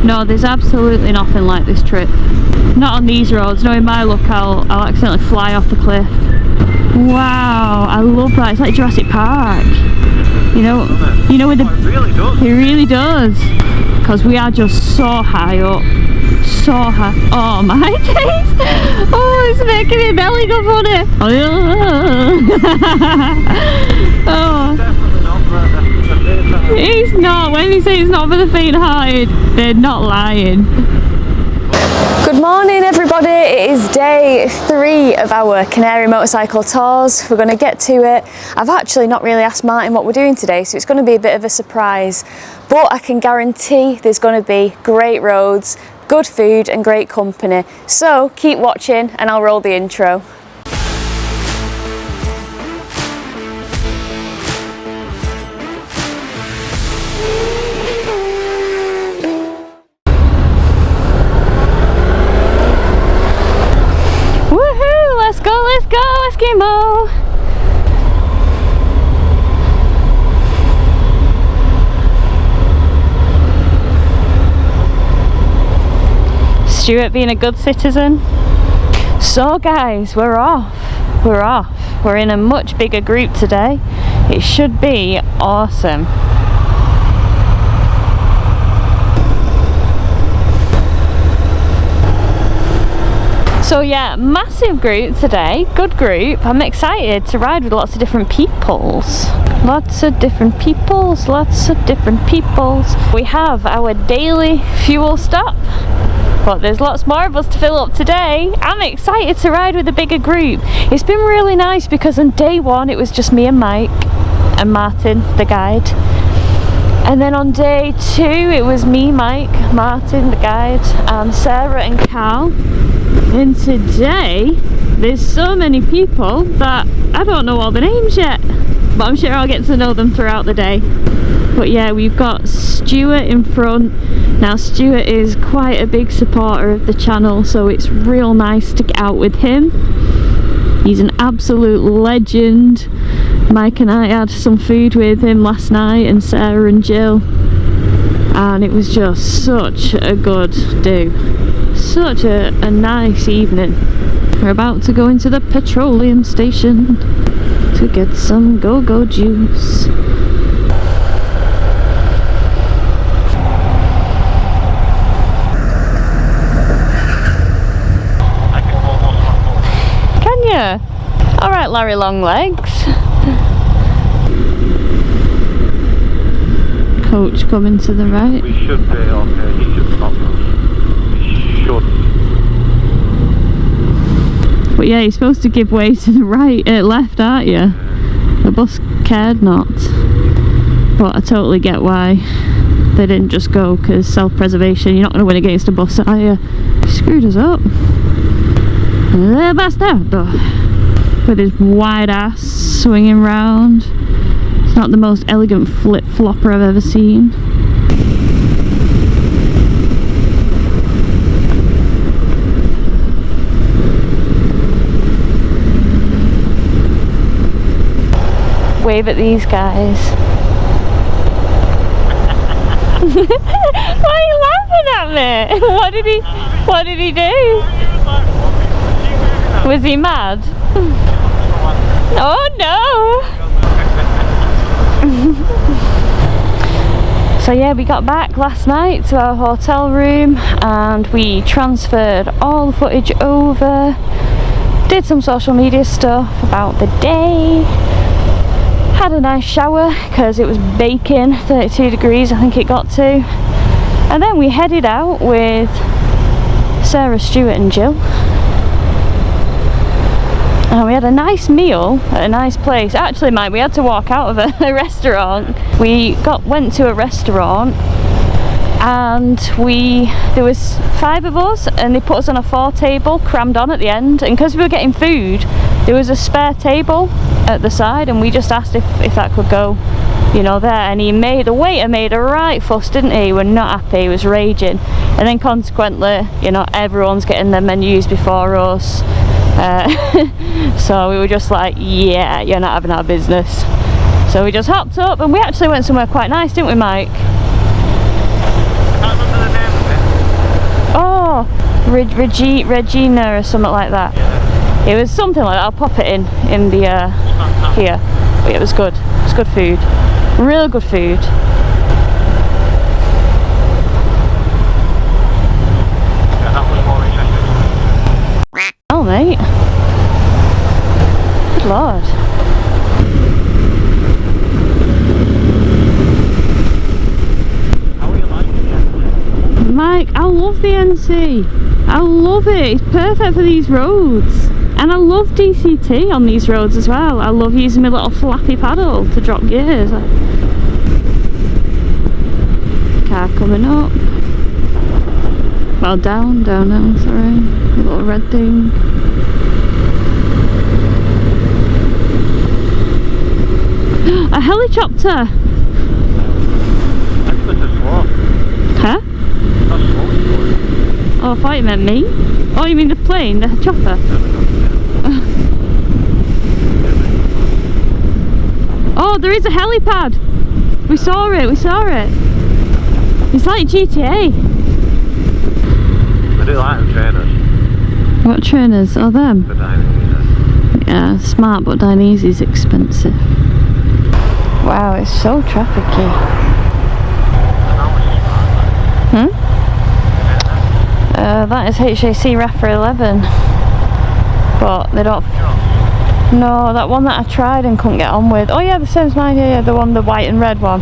No, there's absolutely nothing like this trip. Not on these roads. Knowing my luck, I'll accidentally fly off the cliff. Wow, I love that. It's like Jurassic Park. You know with the... It really does. It really does. Because we are just so high up. So high. Oh my days! Oh, it's making me belly go funny. Oh. He's not. When they say it's not for the faint-hearted, they're not lying. Good morning everybody, it is day 3 of our Canary Motorcycle Tours. We're going to get to it. I've actually not really asked Martin what we're doing today, so it's going to be a bit of a surprise. But I can guarantee there's going to be great roads, good food and great company. So keep watching and I'll roll the intro. Let's go, Eskimo! Stuart being a good citizen. So guys, we're off. We're in a much bigger group today. It should be awesome. So yeah, massive group today, good group. I'm excited to ride with lots of different peoples. Lots of different peoples. We have our daily fuel stop, but there's lots more of us to fill up today. I'm excited to ride with a bigger group. It's been really nice because on day 1 it was just me and Mike and Martin, the guide. And then on day 2 it was me, Mike, Martin, the guide, and Sarah and Carl. And today there's so many people that I don't know all the names yet, but I'm sure I'll get to know them throughout the day. But yeah, we've got Stuart in front. Now Stuart is quite a big supporter of the channel, so it's real nice to get out with him. He's an absolute legend. Mike and I had some food with him last night, and Sarah and Jill, and it was just such a good do. Such a nice evening. We're about to go into the petroleum station to get some go-go juice. Can you? Alright, Larry Longlegs. Coach coming to the right. We should be okay, he should stop us. But yeah, you're supposed to give way to the right, left, aren't you? The bus cared not. But I totally get why they didn't just go, because self-preservation. You're not going to win against a bus, are you? Screwed us up. The bastardo. With his wide ass swinging round. It's not the most elegant flip-flopper I've ever seen. Wave at these guys. Why are you laughing at me? What did he do? Was he mad? Oh no! So yeah, we got back last night to our hotel room and we transferred all the footage over, did some social media stuff about the day. Had a nice shower because it was baking, 32 degrees I think it got to, and then we headed out with Sarah, Stuart and Jill, and we had a nice meal at a nice place. Actually, Mike, we had to walk out of a restaurant. We went to a restaurant and there was 5 of us and they put us on a 4 table crammed on at the end, and because we were getting food there was a spare table at the side and we just asked if that could go, you know, there, and the waiter made a right fuss, didn't he? He was not happy, he was raging, and then consequently, you know, everyone's getting their menus before us, so we were just like, yeah, you're not having our business. So we just hopped up and we actually went somewhere quite nice, didn't we, Mike? I can't remember the name of it. Regina or something like that. It was something like that. I'll pop it in the here. But it was good. It's good food. Real good food. Yeah, that was more interesting. Oh, mate. Good lord. How are you liking it? Mike, I love the NC. I love it. It's perfect for these roads. And I love DCT on these roads as well. I love using my little flappy paddle to drop gears. Car coming up. Well, down now, sorry. A little red thing. A helicopter! That's such a slow. Huh? That's slow. Oh, I thought you meant me. Oh, you mean the plane, the chopper? Oh, there is a helipad! We saw it. It's like GTA. I do like the trainers. What trainers? Oh, them? The Dainese. Yeah, smart, but Dainese is expensive. Wow, it's so trafficy. That is HAC Rafa 11. But they don't... No, that one that I tried and couldn't get on with. Oh yeah, the same as mine, yeah, the one, the white and red one.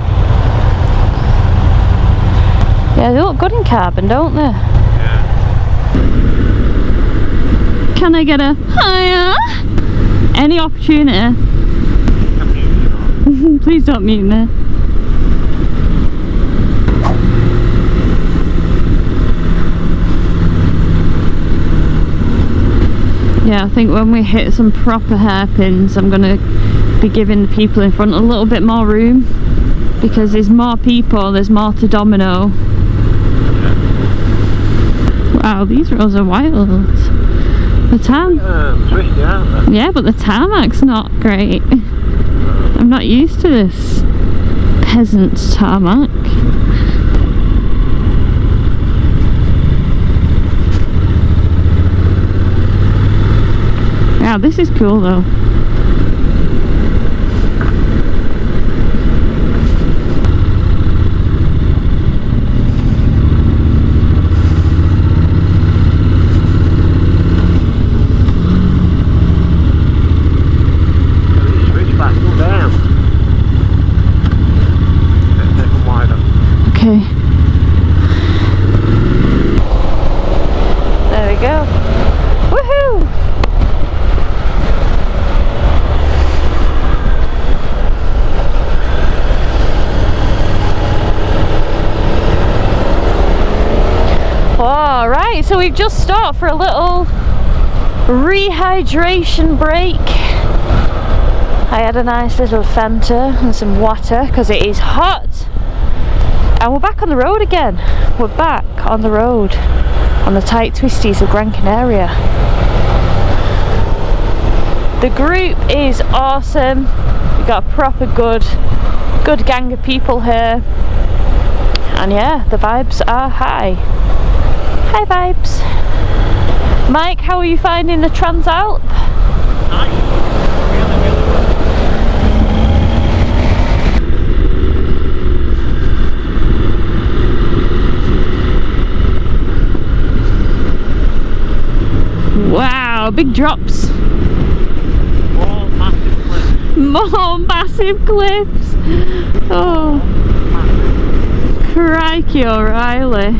Yeah, they look good in carbon, don't they? Yeah. Can I get a hiya? Any opportunity? Please don't mute me. Yeah, I think when we hit some proper hairpins, I'm going to be giving the people in front a little bit more room, because there's more people, there's more to domino. Wow, these roads are wild. The Twisty, aren't they? yeah, but the tarmac's not great. I'm not used to this peasant's tarmac. Wow, this is cool though. Okay. There we go. Woohoo! Alright, so we've just stopped for a little rehydration break. I had a nice little Fanta and some water because it is hot. And we're back on the road again. We're back on the road on the tight twisties of Gran Canaria. The group is awesome. We've got a proper good gang of people here. And yeah, the vibes are high. Hi vibes. Mike, how are you finding the Transalp? Nice. Really, really good. Wow, big drops. More massive clips. More massive cliffs. Oh, Massive. crikey O'Reilly.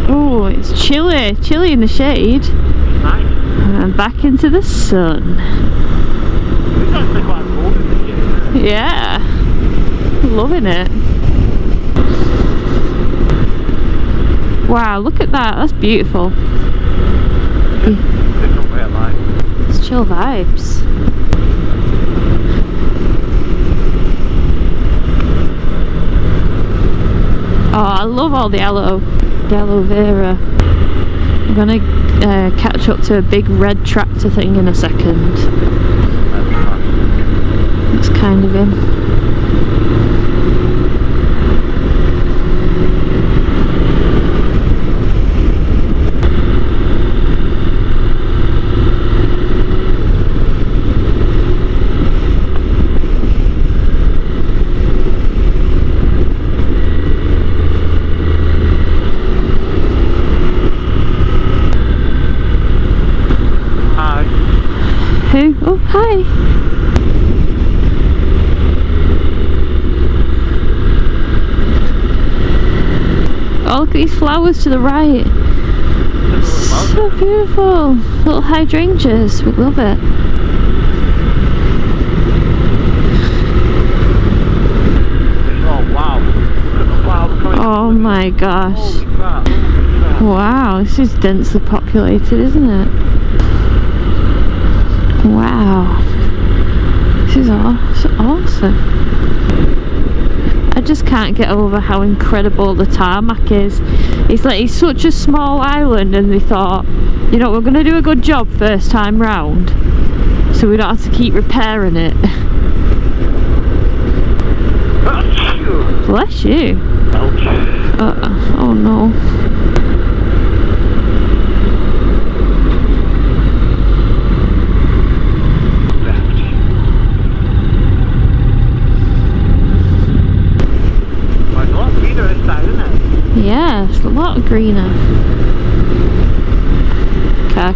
Oh, it's chilly in the shade. Nice. And back into the sun. It's actually quite cool in this year. Yeah, loving it. Wow, look at that, that's beautiful. Different way of life. It's chill vibes. Oh, I love all the aloe vera. I'm gonna catch up to a big red tractor thing in a second. It's kind of him. Hi. Oh, look at these flowers to the right. So beautiful. Little hydrangeas. We love it. Oh wow. Look at the clouds coming. Oh my gosh. Holy crap. Look at that. Wow, this is densely populated, isn't it? Wow. This is awesome. I just can't get over how incredible the tarmac is. It's like it's such a small island, and they thought, you know, we're going to do a good job first time round, so we don't have to keep repairing it. Bless you. Oh no. Yeah, it's a lot greener. Car.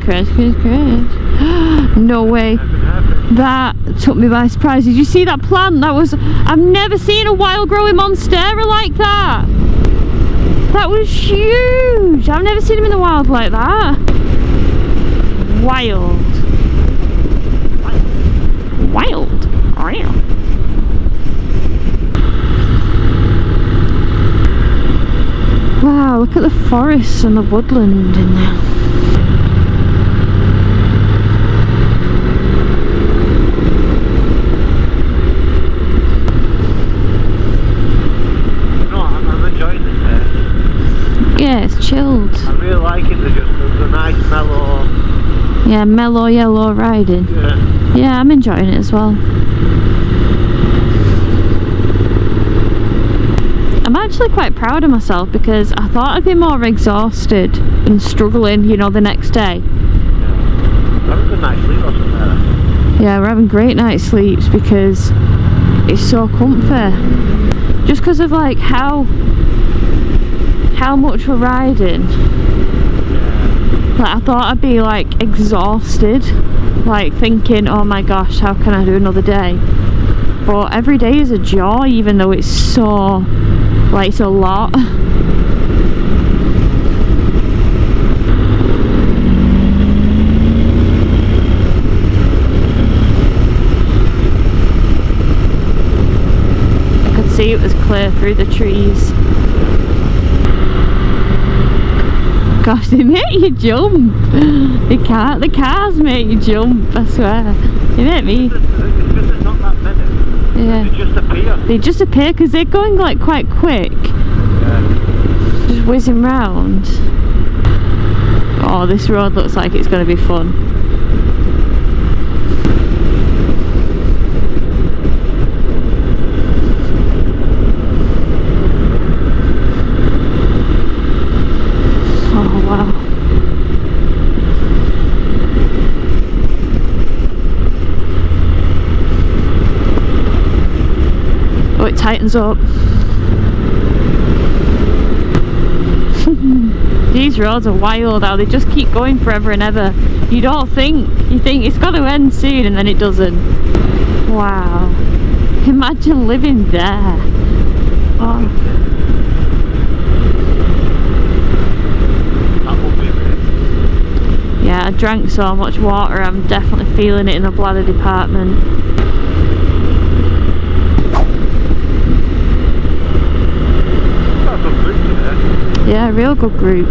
Crash. No way. That took me by surprise. Did you see that plant? I've never seen a wild growing monstera like that. That was huge. I've never seen them in the wild like that. Wild. Wow, look at the forests and the woodland in there. No, I'm enjoying this place. Yeah, it's chilled. I really like it. There's a nice mellow. Yeah, mellow yellow riding. Yeah, I'm enjoying it as well. I'm actually quite proud of myself because I thought I'd be more exhausted and struggling, you know, the next day. That was a nice sleep or something like that. Yeah, we're having great night sleeps because it's so comfy. Just because of like how much we're riding. Like I thought I'd be like exhausted, like thinking, oh my gosh, how can I do another day? But every day is a joy, even though it's so, like, it's a lot. I could see it was clear through the trees. Gosh, they make you jump. The cars make you jump, I swear. They make me. There's not that many. Yeah. They just appear. They just appear because they're going like quite quick. Yeah. Just whizzing round. Oh, this road looks like it's going to be fun. Oh wow. Oh, it tightens up. These roads are wild, how they just keep going forever and ever. You think it's got to end soon, and then it doesn't. Wow. Imagine living there. Oh. That would be great. Yeah, I drank so much water, I'm definitely feeling it in the bladder department. That's a good today. Yeah, real good group.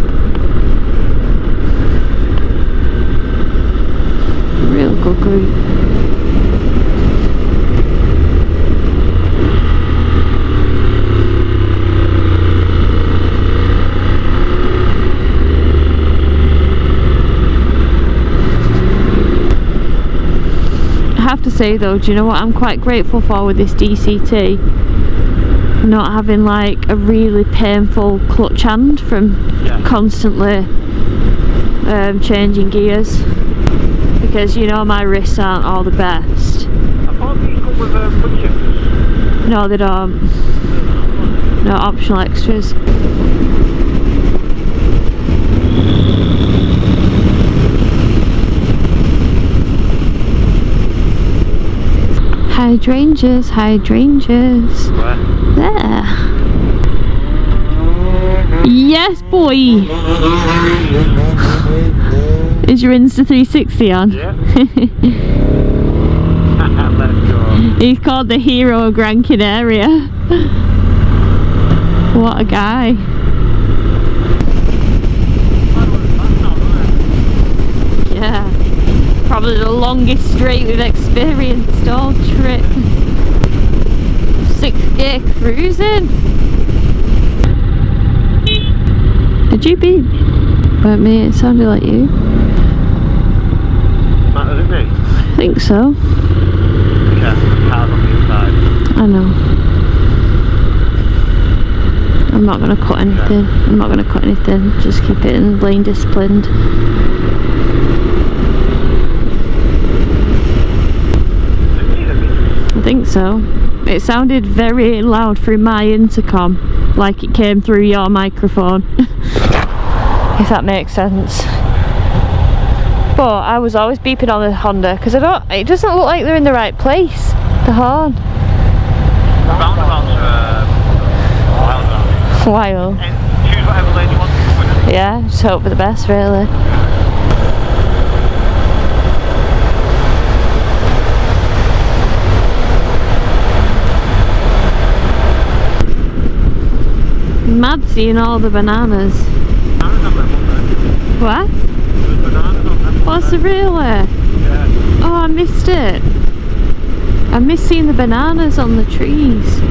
Real good group. I have to say though, do you know what I'm quite grateful for with this DCT? Not having like a really painful clutch hand from constantly changing gears, because you know my wrists aren't all the best. I thought these come with foot shifters. No, they don't. No optional extras. Hydrangeas, hydrangeas. Where? There. Yes, boy. Is your Insta 360 on? Yeah. Let's go. He's called the hero of Gran Canaria. What a guy. Yeah. Probably the longest straight we've experienced all trip. 6-gear cruising. Did you beep? But me, it sounded like you. That was it me? I think so. Yeah, the car's on the inside. I know. I'm not gonna cut anything. I'm not gonna cut anything. Just keep it in lane disciplined. I think so. It sounded very loud through my intercom, like it came through your microphone. If that makes sense. But I was always beeping on the Honda because it doesn't look like they're in the right place. The horn. Roundabouts are a while While. ago. Choose whatever lane you want to put in. Yeah, just hope for the best, really. Mad seeing all the bananas. What? What's the real way? Yeah. Oh, I missed it. I missed seeing the bananas on the trees.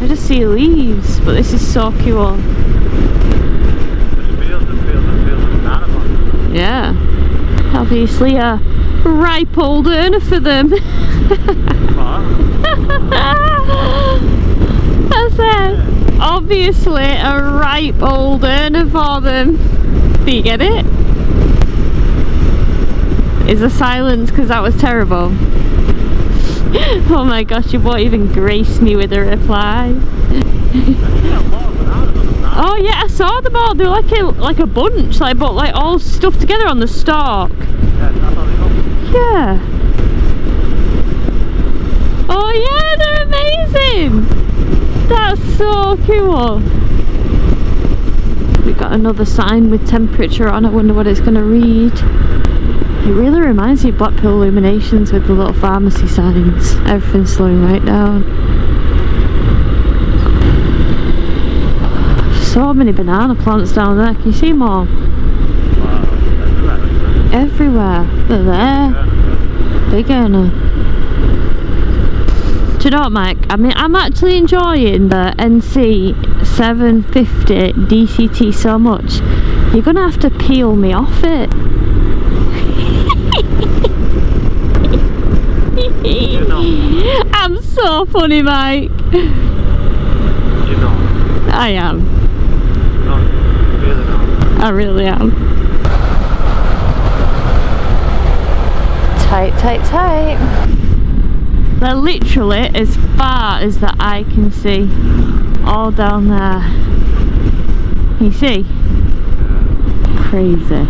I just see leaves, but this is so cool. There's fields and fields and fields of banana ones. Yeah. Obviously a ripe old earner for them. I said, obviously a ripe old earner for them. Do you get it? Is a silence because that was terrible. Oh my gosh, you won't even grace me with a reply. Oh yeah, I saw them all. They're like a bunch, but all stuffed together on the stalk. Yeah. Oh yeah, they're amazing. That's so cool. We got another sign with temperature on. I wonder what it's going to read. It really reminds me of Blackpool Illuminations with the little pharmacy signs. Everything's slowing right down. So many banana plants down there. Can you see more? Everywhere. They're there. Big earner. Do you know what, Mike? I mean, I'm actually enjoying the NC 750 DCT so much. You're gonna have to peel me off it. I'm so funny, Mike. You're not. I am. No, really not. I really am. Tight, tight, tight. They're literally as far as the eye can see. All down there. Can you see? Crazy.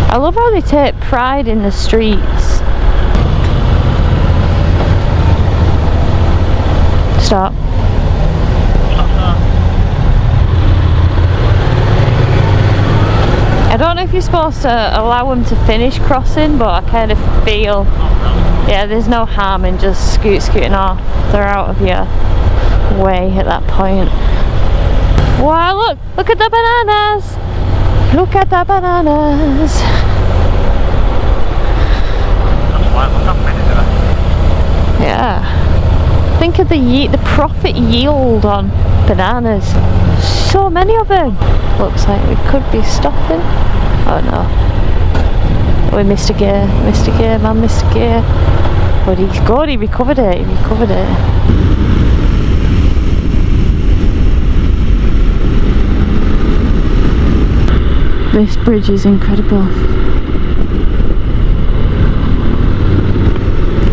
I love how they take pride in the streets. Stop. I don't know if you're supposed to allow them to finish crossing, but I kind of feel, yeah, there's no harm in just scooting off. They're out of your way at that point. Wow, look at the bananas! Look at the bananas! That's why look how many there are. Yeah. Think of the profit yield on bananas. So many of them. Looks like we could be stopping. Oh no. We missed a gear. Missed a gear, man, missed a gear. But he's good, he recovered it, This bridge is incredible.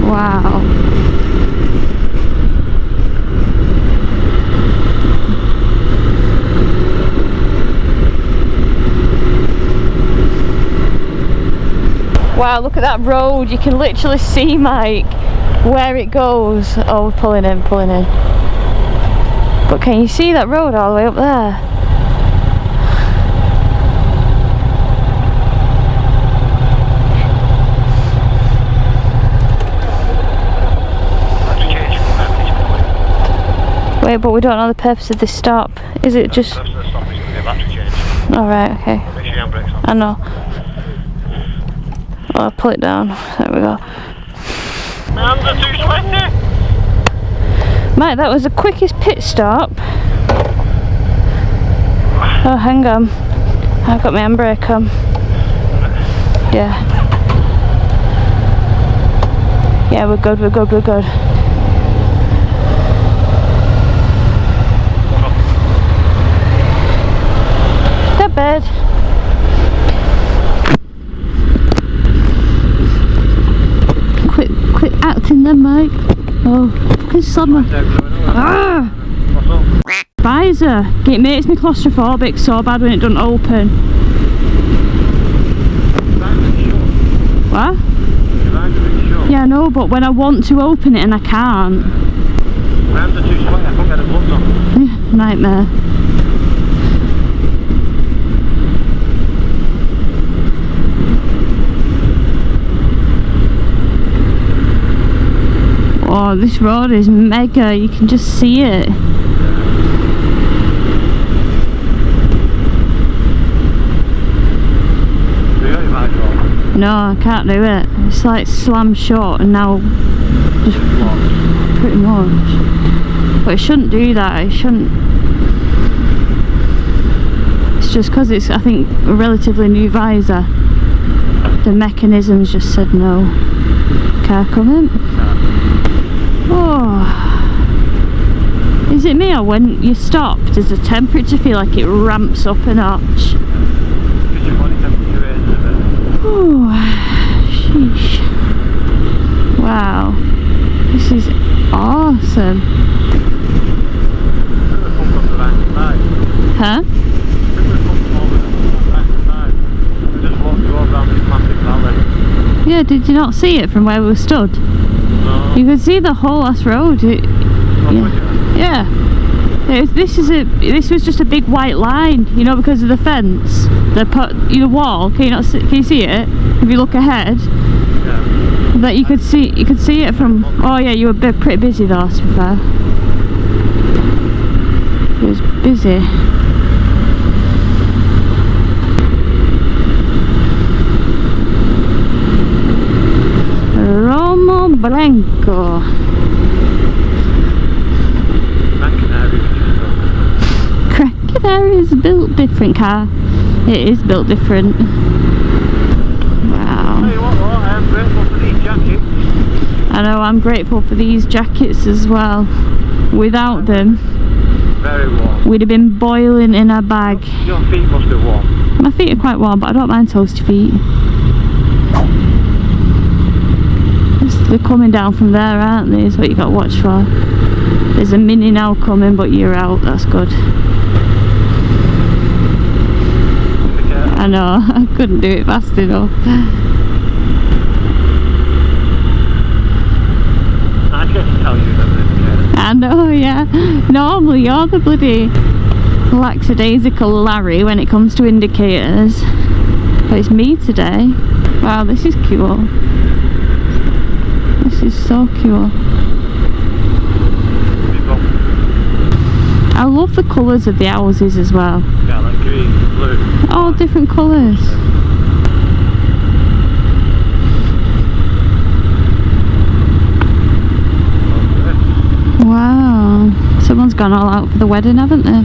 Wow. Wow, look at that road. You can literally see, Mike, where it goes. Oh, we're pulling in, pulling in. But can you see that road all the way up there? Wait, but we don't know the purpose of this stop. Is it just... The purpose of the stop is going to be a battery change. Alright, okay. Make sure your handbrake's on. I know. I'll pull it down. There we go. My hands are too sweaty! Mate, that was the quickest pit stop. Oh, hang on. I've got my handbrake on. Yeah. Yeah, we're good, we're good, we're good. That bed. Quit acting then, Mike. Oh, fucking summer. Ah! What's up? Visor. It makes me claustrophobic so bad when it doesn't open. What? Yeah, I know, but when I want to open it and I can't. My hands are too sweaty, I can't get the gloves on. Nightmare. Oh, this road is mega, you can just see it. No, I can't do it. It's like slammed shut and now just pretty much. But it shouldn't do that, it shouldn't. It's just because it's, I think, a relatively new visor. The mechanisms just said no. Car coming. Oh, is it me or when you stop does the temperature feel like it ramps up a notch? Because your body temperature is a bit. Oh, sheesh. Wow, this is awesome. Huh? Yeah, did you not see it from where we stood? No. You could see the whole last road. Yeah. This was just a big white line, you know, because of the fence, the wall. Can you not see, can you see it? If you look ahead, Yeah. that you could see it from. Oh yeah, you were pretty busy though, to be fair. It was busy. Romo Blanco. Gran Canaria is just Gran Canaria is a built different car. It is built different. Wow. Tell you what, I am grateful for these jackets. I know, I'm grateful for these jackets as well. Without them, Very warm. we'd have been boiling in a bag. Your feet must be warm. My feet are quite warm, but I don't mind toasty feet. They're coming down from there, aren't they? Is what you got to watch for. There's a Mini now coming, but you're out. That's good. I know, I couldn't do it fast enough. I get to tell you that. I know, yeah. Normally you're the bloody lackadaisical Larry when it comes to indicators. But it's me today. Wow, this is cool. This is so cool. I love the colours of the houses as well. Yeah, like green, blue. All different colours. Wow. Someone's gone all out for the wedding, haven't they?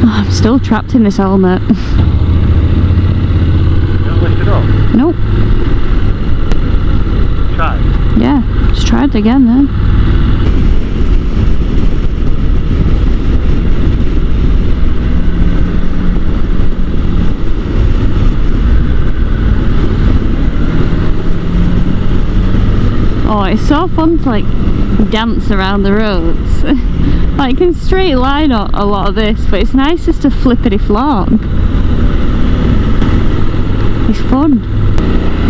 Oh, I'm still trapped in this helmet. You don't lift it up? Nope. Try. Yeah, just try it again then. Oh, it's so fun to like dance around the roads. Like you can straight line a lot of this, but it's nice just to flippity flop. It's fun.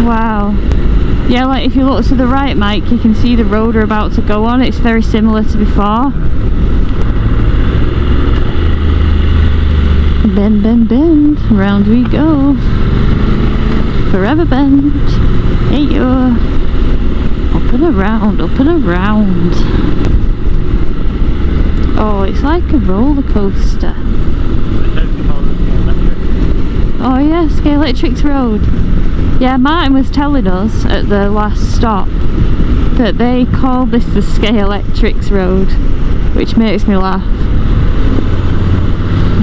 Wow. Yeah, like if you look to the right, Mike, you can see the road we're about to go on. It's very similar to before. Bend, bend, bend, round we go. Forever bend. Hey yo. Up and around, up and around. Oh, it's like a roller coaster. Oh yeah, Scalextrics Road. Yeah, Martin was telling us at the last stop that they call this the Scalextrics Road, which makes me laugh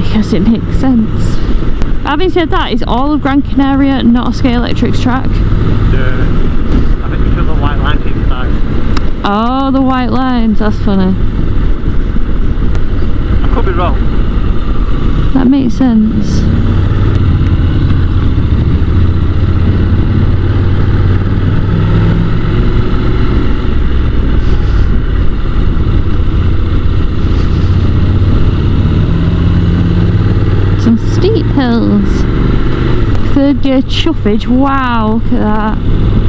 because it makes sense. Having said that, is all of Gran Canaria not a Scalextrics track? I think because the white lines inside. Oh, the white lines, that's funny. I could be wrong. That makes sense. Some steep hills. Third gear chuffage. Wow, look at that.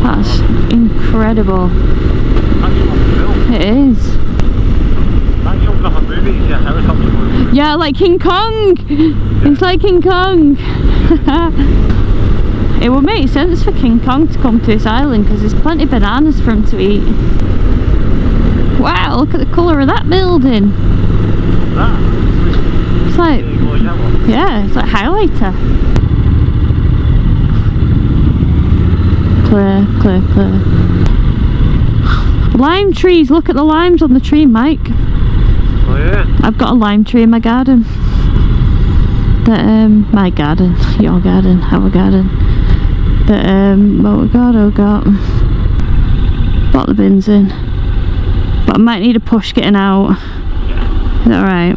That's incredible. That's what the film. It is. That jumped off a movie, it's a helicopter movie. Yeah, like King Kong. It's like King Kong. It would make sense for King Kong to come to this island because there's plenty of bananas for him to eat. Wow, look at the colour of that building. That? It's like, Yellow. yeah, it's like highlighter. Clear, clear, clear. Lime trees, look at the limes on the tree, Mike. Oh yeah. I've got a lime tree in my garden. That my garden, your garden, our garden. That motor got. Bought the bins in. But I might need a push getting out. Is that alright?